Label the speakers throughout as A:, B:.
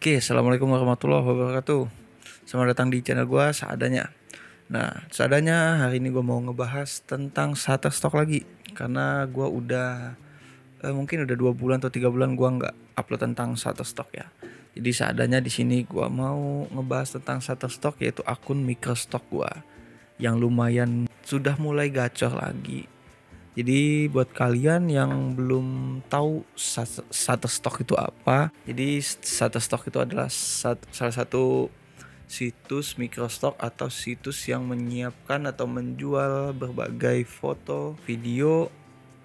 A: Oke, assalamualaikum warahmatullahi wabarakatuh. Selamat datang di channel gua seadanya. Nah, seadanya hari ini gua mau ngebahas tentang Shutterstock lagi, karena gua udah mungkin udah 2 bulan atau 3 bulan gua nggak upload tentang Shutterstock ya. Jadi seadanya di sini gua mau ngebahas tentang Shutterstock, yaitu akun microstock gua yang lumayan sudah mulai gacor lagi. Jadi buat kalian yang belum tahu Shutterstock itu apa, jadi Shutterstock itu adalah salah satu situs microstock atau situs yang menyiapkan atau menjual berbagai foto, video,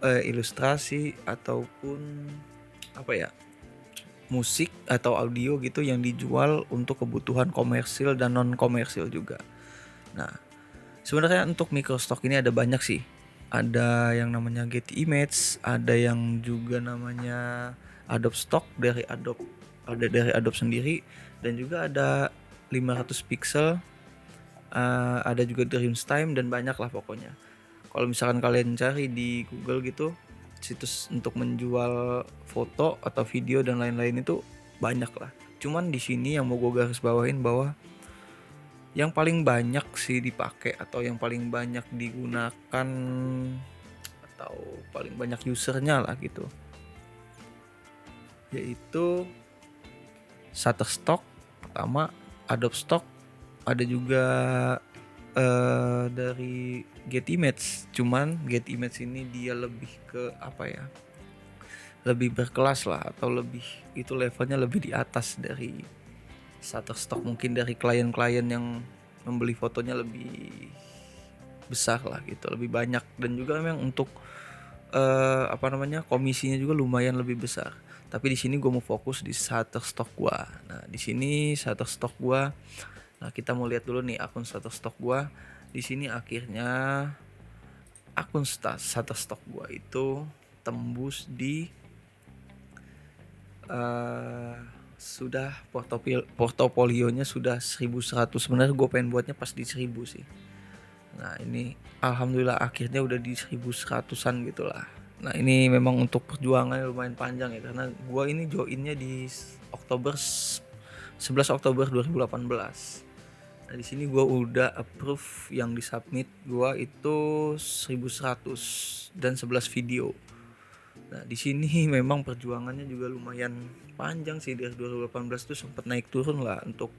A: ilustrasi ataupun apa ya, musik atau audio gitu yang dijual untuk kebutuhan komersil dan non komersil juga. Nah, sebenarnya untuk microstock ini ada banyak sih. Ada yang namanya Getty Image, ada yang juga namanya Adobe Stock dari Adobe, ada dari Adobe sendiri, dan juga ada 500 pixel, ada juga Dreamstime dan banyak lah pokoknya. Kalau misalkan kalian cari di Google gitu, situs untuk menjual foto atau video dan lain-lain itu banyak lah. Cuman di sini yang mau gue garis bawahin bahwa yang paling banyak sih dipakai atau yang paling banyak digunakan atau paling banyak usernya lah gitu, yaitu Shutterstock pertama, Adobe Stock, ada juga dari Getty Image. Cuman Getty Image ini dia lebih ke apa ya, lebih berkelas lah, atau lebih itu levelnya lebih di atas dari Shutterstock, mungkin dari klien-klien yang membeli fotonya lebih besar lah gitu, lebih banyak, dan juga memang untuk komisinya juga lumayan lebih besar. Tapi di sini gue mau fokus di Shutterstock gua. Nah, di sini Shutterstock gua. Nah, kita mau lihat dulu nih akun Shutterstock gua. Di sini akhirnya akun Shutterstock gua itu tembus di sudah portofolionya sudah 1100. Sebenarnya gue pengen buatnya pas di 1000 sih. Nah, ini alhamdulillah akhirnya udah di 1100-an gitu lah. Nah, ini memang untuk perjuangannya lumayan panjang ya, karena gua ini joinnya di 11 Oktober 2018. Nah, di sini gua udah approve, yang disubmit gua itu 1100 dan 11 video. Nah, di sini memang perjuangannya juga lumayan panjang sih. Dari 2018 tuh sempat naik turun lah untuk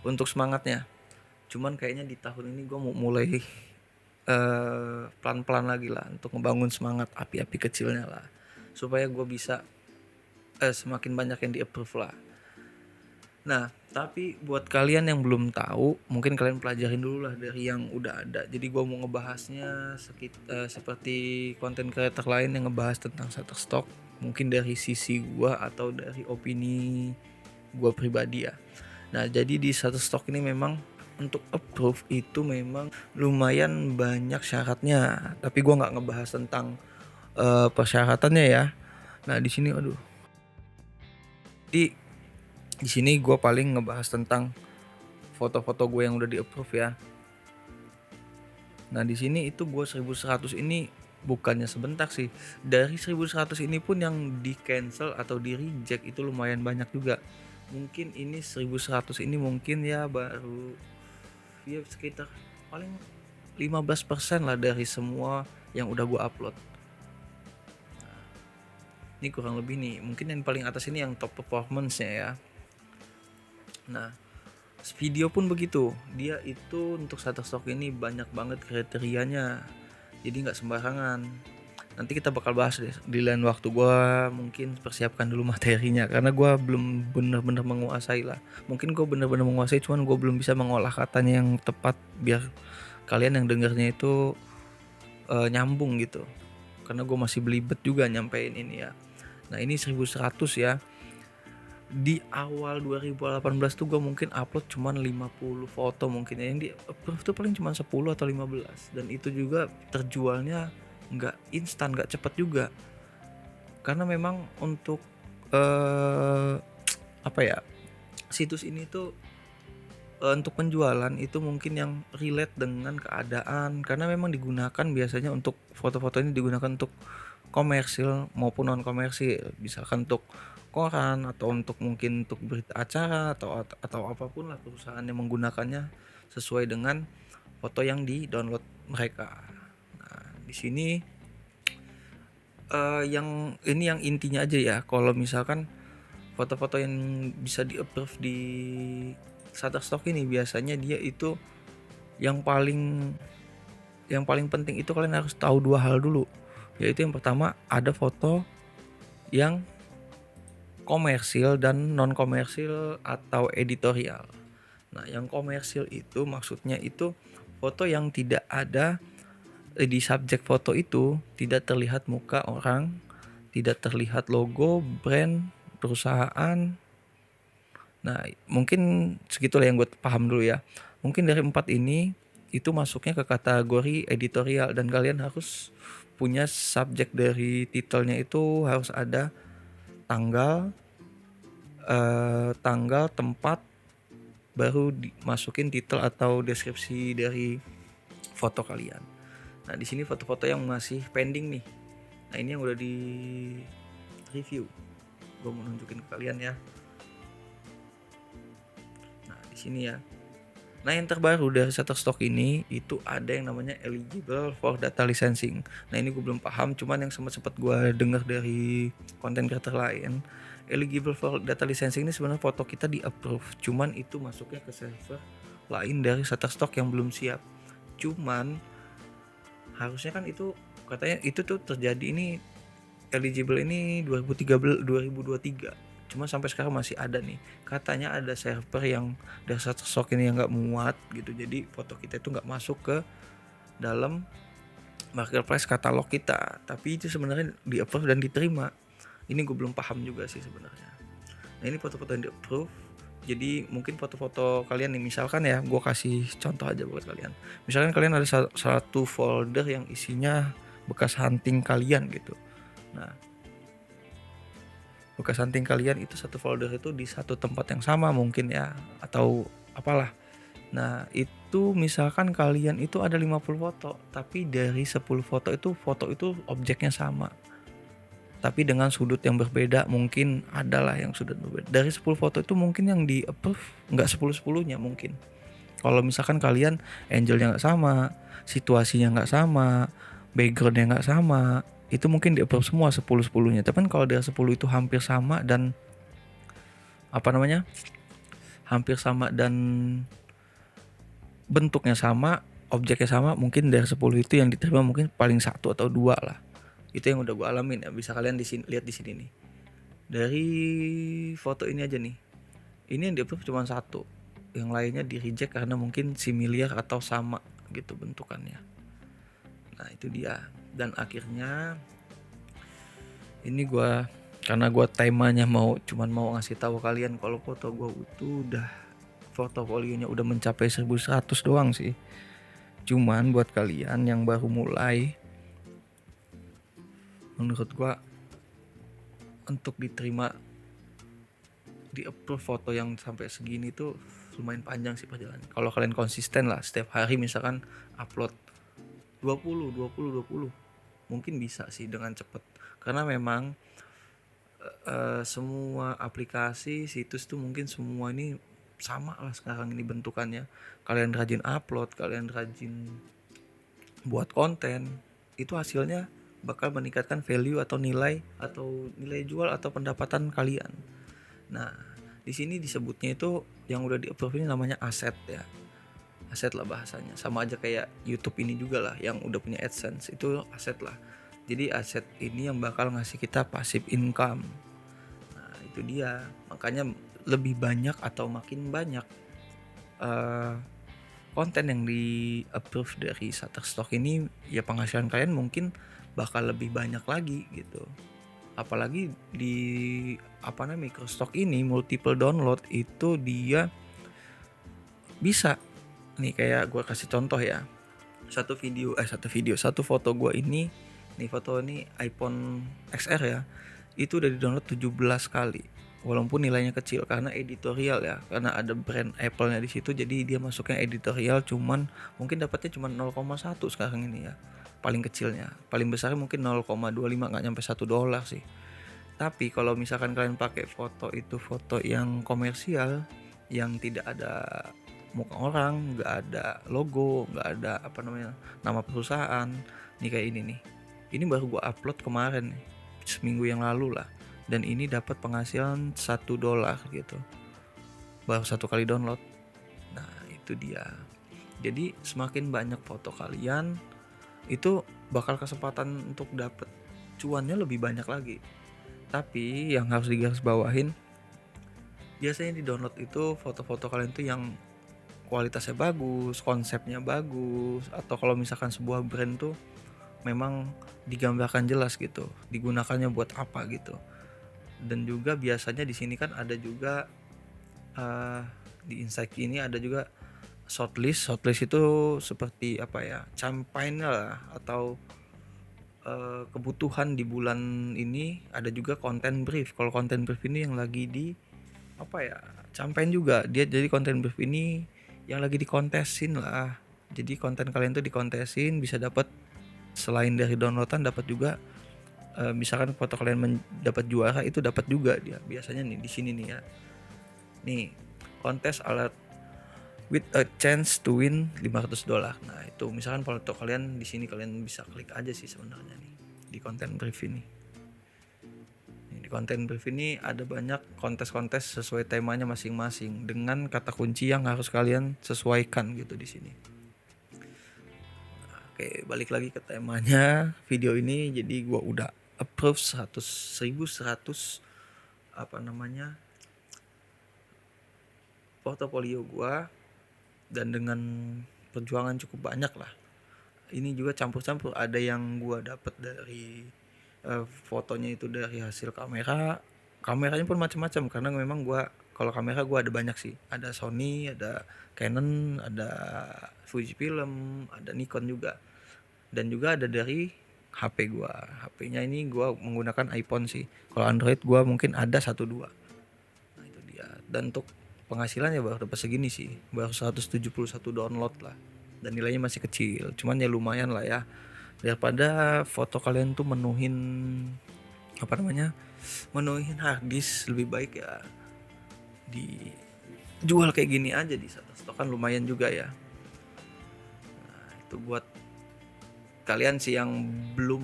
A: untuk semangatnya. Cuman kayaknya di tahun ini gue mau mulai pelan-pelan lagi lah untuk ngebangun semangat api-api kecilnya lah, supaya gue bisa semakin banyak yang di-approve lah. Nah, tapi buat kalian yang belum tahu, mungkin kalian pelajarin dulu lah dari yang udah ada. Jadi gue mau ngebahasnya seperti konten creator lain yang ngebahas tentang Shutterstock, mungkin dari sisi gue atau dari opini gue pribadi ya. Nah, jadi di Shutterstock ini memang untuk approve itu memang lumayan banyak syaratnya, tapi gue nggak ngebahas tentang persyaratannya ya. Nah, di sini di sini gue paling ngebahas tentang foto-foto gue yang udah di approve ya. Nah, di sini itu gue 1100 ini bukannya sebentar sih. Dari 1100 ini pun yang di cancel atau di reject itu lumayan banyak juga. Mungkin ini 1100 ini mungkin ya baru ya sekitar paling 15% lah dari semua yang udah gue upload. Ini kurang lebih nih, mungkin yang paling atas ini yang top performance-nya ya. Nah, video pun begitu, dia itu untuk Shutterstock ini banyak banget kriterianya, jadi nggak sembarangan. Nanti kita bakal bahas deh di lain waktu. Gue mungkin persiapkan dulu materinya, karena gue belum bener-bener menguasai lah. Mungkin gue bener-bener menguasai, cuman gue belum bisa mengolah katanya yang tepat biar kalian yang dengernya itu nyambung gitu, karena gue masih belibet juga nyampein ini ya. Nah, ini 1100 ya. Di awal 2018 tuh gue mungkin upload cuman 50 foto mungkin ya, yang di approve tuh paling cuman 10 atau 15, dan itu juga terjualnya nggak instan, nggak cepet juga, karena memang untuk situs ini tuh untuk penjualan itu mungkin yang relate dengan keadaan, karena memang digunakan biasanya untuk foto-foto ini digunakan untuk komersil maupun non komersil. Misalkan untuk koran atau untuk mungkin untuk berita acara atau apapun lah perusahaan yang menggunakannya sesuai dengan foto yang di-download mereka. Nah, di sini yang intinya aja ya, kalau misalkan foto-foto yang bisa di-approve di Shutterstock ini biasanya dia itu yang paling penting itu kalian harus tahu 2 hal dulu. Yaitu yang pertama ada foto yang komersil dan non komersil atau editorial. Nah, yang komersil itu maksudnya itu foto yang tidak ada di subjek foto itu tidak terlihat muka orang, tidak terlihat logo, brand, perusahaan. Nah, mungkin segitulah yang gue paham dulu ya. Mungkin dari 4 ini itu masuknya ke kategori editorial dan kalian harus punya subjek dari titelnya itu harus ada tanggal, tempat, baru dimasukin titel atau deskripsi dari foto kalian. Nah, di sini foto-foto yang masih pending nih. Nah, ini yang udah di review. Gue mau nunjukin ke kalian ya. Nah, di sini ya. Nah, yang terbaru dari Shutterstock ini itu ada yang namanya eligible for data licensing. Nah, ini gue belum paham, cuman yang sempat gue dengar dari content creator lain, eligible for data licensing ini sebenarnya foto kita di approve, cuman itu masuknya ke server lain dari Shutterstock yang belum siap. Cuman harusnya kan itu katanya itu tuh terjadi ini eligible ini 2023. Cuma sampai sekarang masih ada nih. Katanya ada server yang dari Shutterstock ini yang nggak muat gitu. Jadi foto kita itu nggak masuk ke dalam marketplace katalog kita. Tapi itu sebenarnya di-approve dan diterima. Ini gue belum paham juga sih sebenarnya. Nah, ini foto-foto yang di-approve. Jadi mungkin foto-foto kalian nih, misalkan ya, gue kasih contoh aja buat kalian. Misalkan kalian ada satu folder yang isinya bekas hunting kalian gitu. Nah, bekas hunting kalian itu satu folder itu di satu tempat yang sama mungkin ya, atau apalah. Nah, itu misalkan kalian itu ada 50 foto, tapi dari 10 foto itu objeknya sama, tapi dengan sudut yang berbeda. Mungkin adalah yang sudut berbeda. Dari 10 foto itu mungkin yang di approve nggak 10-10-nya mungkin. Kalau misalkan kalian angelnya nggak sama, situasinya nggak sama, backgroundnya nggak sama, itu mungkin di approve semua 10-10-nya. Tapi kalau dari 10 itu hampir sama dan hampir sama dan bentuknya sama, objeknya sama, mungkin dari 10 itu yang diterima mungkin paling 1 atau 2 lah. Itu yang udah gue alamin ya. Bisa kalian lihat di sini nih. Dari foto ini aja nih. Ini yang di approve cuma 1. Yang lainnya di reject karena mungkin similar atau sama gitu bentukannya. Nah, itu dia. Dan akhirnya ini karena gue temanya mau ngasih tahu kalian kalau foto gue itu udah portofolionya udah mencapai 1100 doang sih. Cuman buat kalian yang baru mulai, menurut gue untuk diterima di approve foto yang sampai segini tuh lumayan panjang sih perjalanan. Kalau kalian konsisten lah setiap hari misalkan upload 20 mungkin bisa sih dengan cepat. Karena memang semua aplikasi situs tuh mungkin semua ini sama lah sekarang ini bentukannya. Kalian rajin upload, kalian rajin buat konten, itu hasilnya bakal meningkatkan value atau nilai jual atau pendapatan kalian. Nah, di sini disebutnya itu yang udah di-approve ini namanya aset ya. Aset lah bahasanya. Sama aja kayak YouTube ini juga lah yang udah punya AdSense, itu aset lah. Jadi aset ini yang bakal ngasih kita passive income. Nah, itu dia. Makanya lebih banyak atau makin banyak konten yang di-approve dari Shutterstock ini, ya penghasilan kalian mungkin bakal lebih banyak lagi gitu. Apalagi di Microstock ini multiple download itu dia bisa nih, kayak gue kasih contoh ya, satu foto gue ini nih, foto ini iPhone XR ya, itu udah di download 17 kali walaupun nilainya kecil karena editorial ya, karena ada brand Apple-nya di situ, jadi dia masuknya editorial. Cuman mungkin dapatnya cuma 0,1 sekarang ini ya, paling kecilnya. Paling besarnya mungkin 0,25, nggak nyampe $1 sih. Tapi kalau misalkan kalian pakai foto itu foto yang komersial, yang tidak ada muka orang, nggak ada logo, nggak ada nama perusahaan, nih kayak ini nih. Ini baru gua upload kemarin nih, seminggu yang lalu lah, dan ini dapat penghasilan $1 gitu, baru 1 kali download. Nah itu dia. Jadi semakin banyak foto kalian, itu bakal kesempatan untuk dapat cuannya lebih banyak lagi. Tapi yang harus digarisbawahin, biasanya di download itu foto-foto kalian tuh yang kualitasnya bagus, konsepnya bagus, atau kalau misalkan sebuah brand tuh memang digambarkan jelas gitu, digunakannya buat apa gitu. Dan juga biasanya di sini kan ada juga di Insight ini ada juga shortlist itu seperti campaign lah, atau kebutuhan di bulan ini. Ada juga content brief. Kalau content brief ini yang lagi di campaign juga dia, jadi content brief ini yang lagi dikontesin lah. Jadi konten kalian tuh dikontesin, bisa dapat selain dari downloadan, dapat juga misalkan foto kalian dapat juara, itu dapat juga dia biasanya nih di sini nih ya. Nih, kontes alat with a chance to win $500. Nah, itu misalkan foto kalian di sini, kalian bisa klik aja sih sebenarnya nih di content brief ini. Di content brief ini ada banyak kontes-kontes sesuai temanya masing-masing dengan kata kunci yang harus kalian sesuaikan gitu di sini. Oke, balik lagi ke temanya video ini. Jadi gua udah approve 1.100 portofolio gua, dan dengan perjuangan cukup banyak lah. Ini juga campur-campur, ada yang gua dapat dari fotonya itu dari hasil kameranya pun macam-macam, karena memang kalau kamera gua ada banyak sih, ada Sony, ada Canon, ada Fujifilm, ada Nikon juga, dan juga ada dari HP gua. HP-nya ini gua menggunakan iPhone sih. Kalau Android gua mungkin ada 1-2. Nah itu dia. Dan untuk penghasilannya baru dapat segini sih, baru 171 download lah, dan nilainya masih kecil, cuman ya lumayan lah ya. Daripada foto kalian tuh menuhin harddisk, lebih baik ya dijual kayak gini aja di Shutterstock, kan lumayan juga ya. Nah itu buat kalian sih yang belum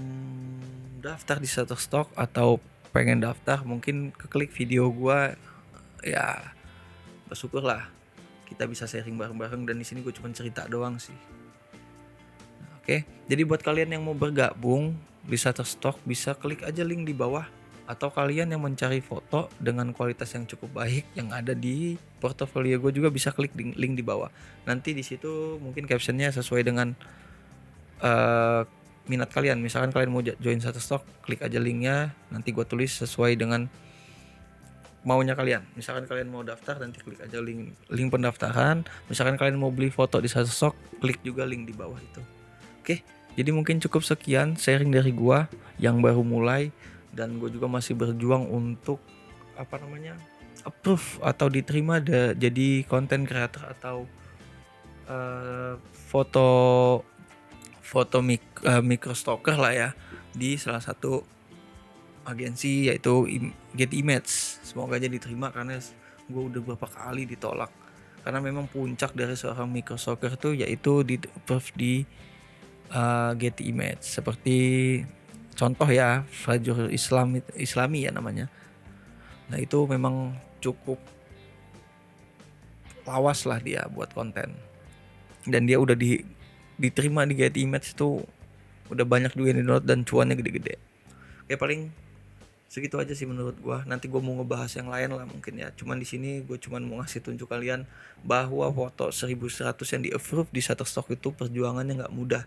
A: daftar di Shutterstock atau pengen daftar, mungkin keklik video gua ya, bersyukur lah kita bisa sharing bareng-bareng, dan di sini gue cuma cerita doang sih. Oke, jadi buat kalian yang mau bergabung di Shutterstock, bisa klik aja link di bawah, atau kalian yang mencari foto dengan kualitas yang cukup baik yang ada di portofolio gue juga bisa klik link di bawah. Nanti di situ mungkin captionnya sesuai dengan minat kalian. Misalkan kalian mau join Shutterstock, klik aja linknya, nanti gue tulis sesuai dengan maunya kalian. Misalkan kalian mau daftar, nanti klik aja link pendaftaran. Misalkan kalian mau beli foto di Shutterstock, klik juga link di bawah itu. Oke, jadi mungkin cukup sekian sharing dari gua yang baru mulai, dan gue juga masih berjuang untuk approve atau diterima jadi content creator atau foto microstalker lah ya, di salah satu agensi yaitu Getty Images. Semoga aja diterima, karena gue udah beberapa kali ditolak, karena memang puncak dari seorang microstalker itu yaitu di approve di Getty Images. Seperti contoh ya, Fajrul Islami ya namanya. Nah itu memang cukup lawas lah dia buat konten, dan dia udah diterima di Getty Images itu, udah banyak juga yang di-download dan cuannya gede-gede. Oke, paling segitu aja sih menurut gua. Nanti gua mau ngebahas yang lain lah mungkin ya. Cuman di sini gua cuman mau ngasih tunjuk kalian bahwa foto 1.100 yang di-approve di Shutterstock itu perjuangannya nggak mudah.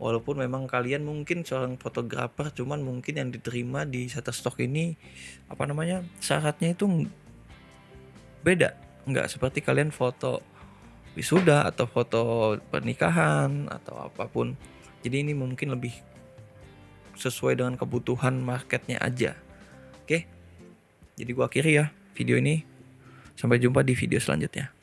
A: Walaupun memang kalian mungkin seorang fotografer, cuman mungkin yang diterima di Shutterstock ini syaratnya itu beda. Nggak seperti kalian foto wisuda atau foto pernikahan atau apapun. Jadi ini mungkin lebih sesuai dengan kebutuhan marketnya aja. Oke, jadi gua akhiri ya video ini. Sampai jumpa di video selanjutnya.